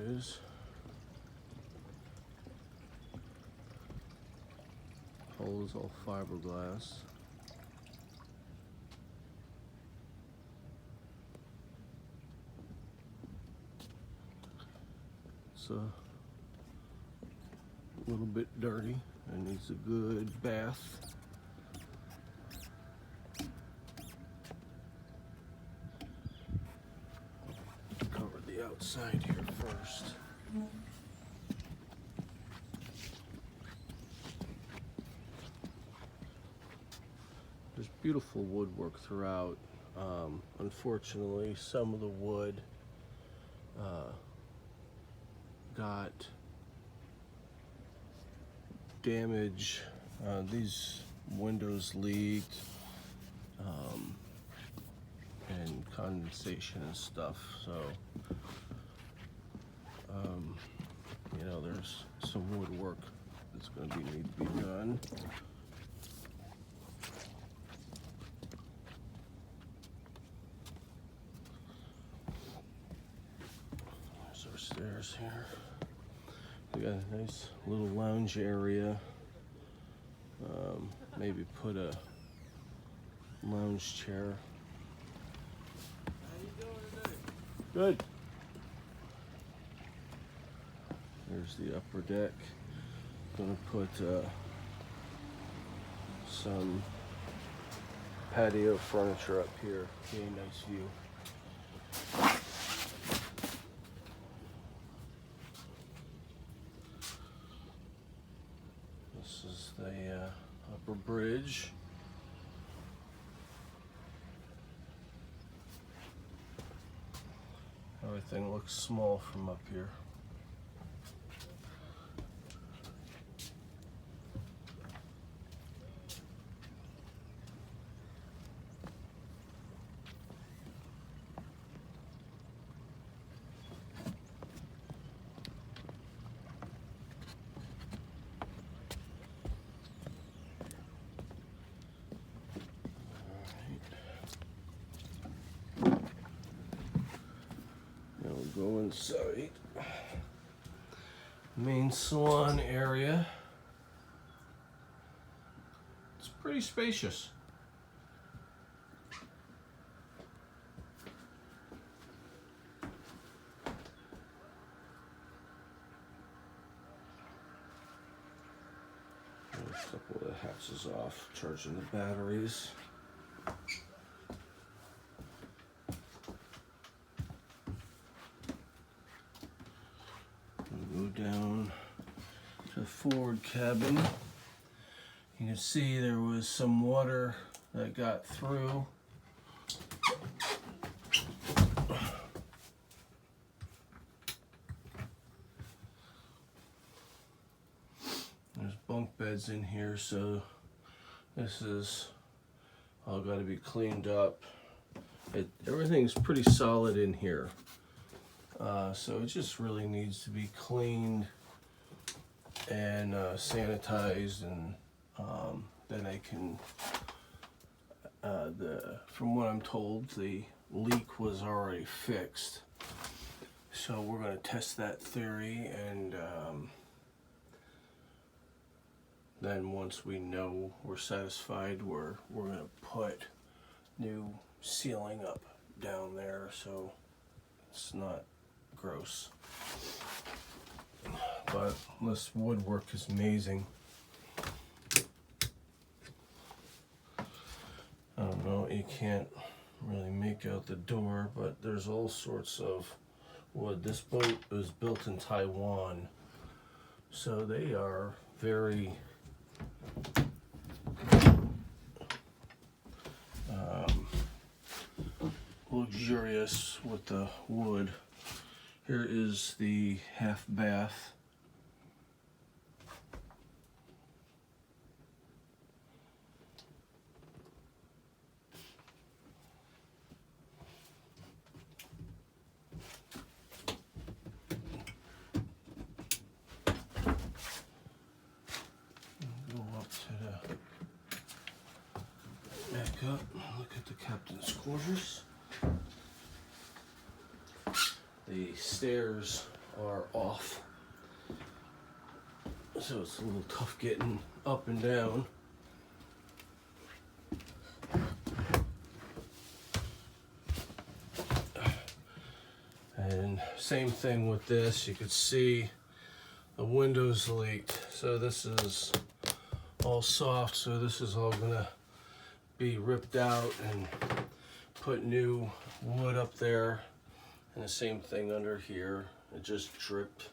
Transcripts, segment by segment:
is. Hull is all fiberglass. It's a little bit dirty and needs a good bath. Cover the outside here first. There's beautiful woodwork throughout. Unfortunately, some of the wood got damage. These windows leaked and condensation and stuff. So, you know, there's some woodwork that's going to need to be done. There's our stairs here. We got a nice little lounge area. Maybe put a lounge chair. How you doing today? Good. There's the upper deck. Gonna put some patio furniture up here. Get a nice view. This is the upper bridge. Everything looks small from up here. Go inside. Main salon area. It's pretty spacious. A couple of the hatches off, charging the batteries. Down to the forward cabin. You can see there was some water that got through. There's bunk beds in here, so this is all got to be cleaned up. Everything's pretty solid in here. So it just really needs to be cleaned and sanitized, and then I can, from what I'm told, the leak was already fixed. So we're going to test that theory, and then once we know we're satisfied, we're going to put new ceiling up down there so it's not gross. But this woodwork is amazing. I don't know, you can't really make out the door, but there's all sorts of wood. This boat was built in Taiwan, so they are very luxurious with the wood. Here is the half bath. Go up to the back up, look at the captain's quarters. The stairs are off. So it's a little tough getting up and down. And same thing with this, you could see the windows leaked. So this is all soft, so this is all gonna be ripped out and put new wood up there. And the same thing under here, it just dripped.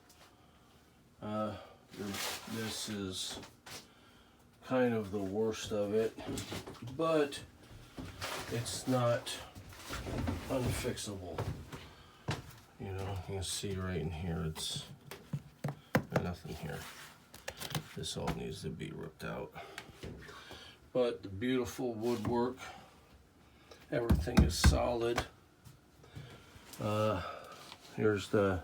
This is kind of the worst of it, but it's not unfixable. You know, you can see right in here, it's nothing here. This all needs to be ripped out. But the beautiful woodwork, everything is solid. Here's the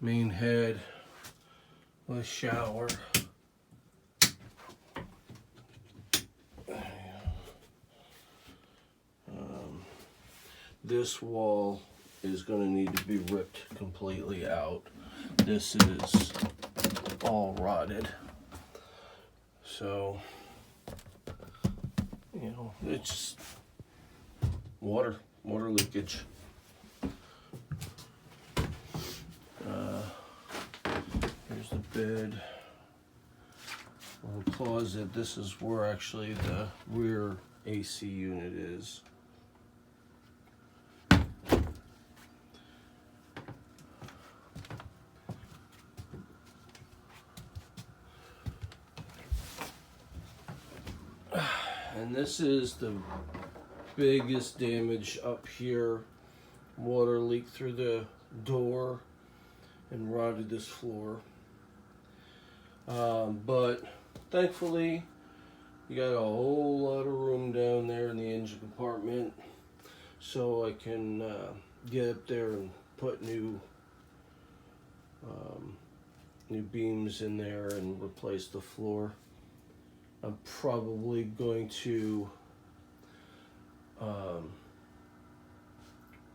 main head with shower. This wall is going to need to be ripped completely out. This is all rotted. So, you know, it's water leakage. Here's the bed. Little closet. This is where actually the rear AC unit is. And this is the biggest damage up here. Water leaked through the door and rotted this floor. But thankfully, you got a whole lot of room down there in the engine compartment, so I can get up there and put new beams in there and replace the floor. I'm probably going to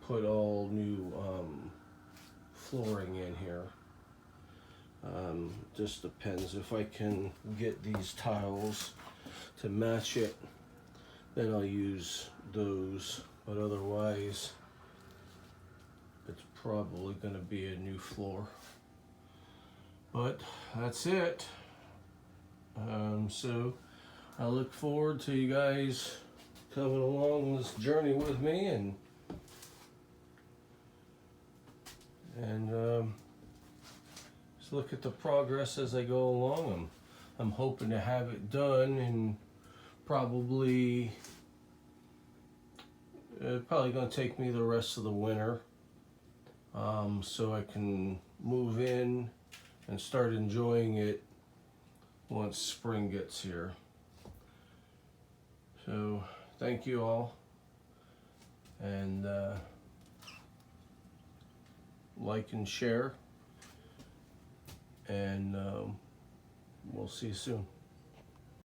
put all new flooring in here. Just depends if I can get these tiles to match it, then I'll use those, but otherwise it's probably going to be a new floor. But that's it. So I look forward to you guys coming along this journey with me and just look at the progress as I go along. I'm hoping to have it done in probably going to take me the rest of the winter, so I can move in and start enjoying it once spring gets here. So thank you all, and like and share, and we'll see you soon.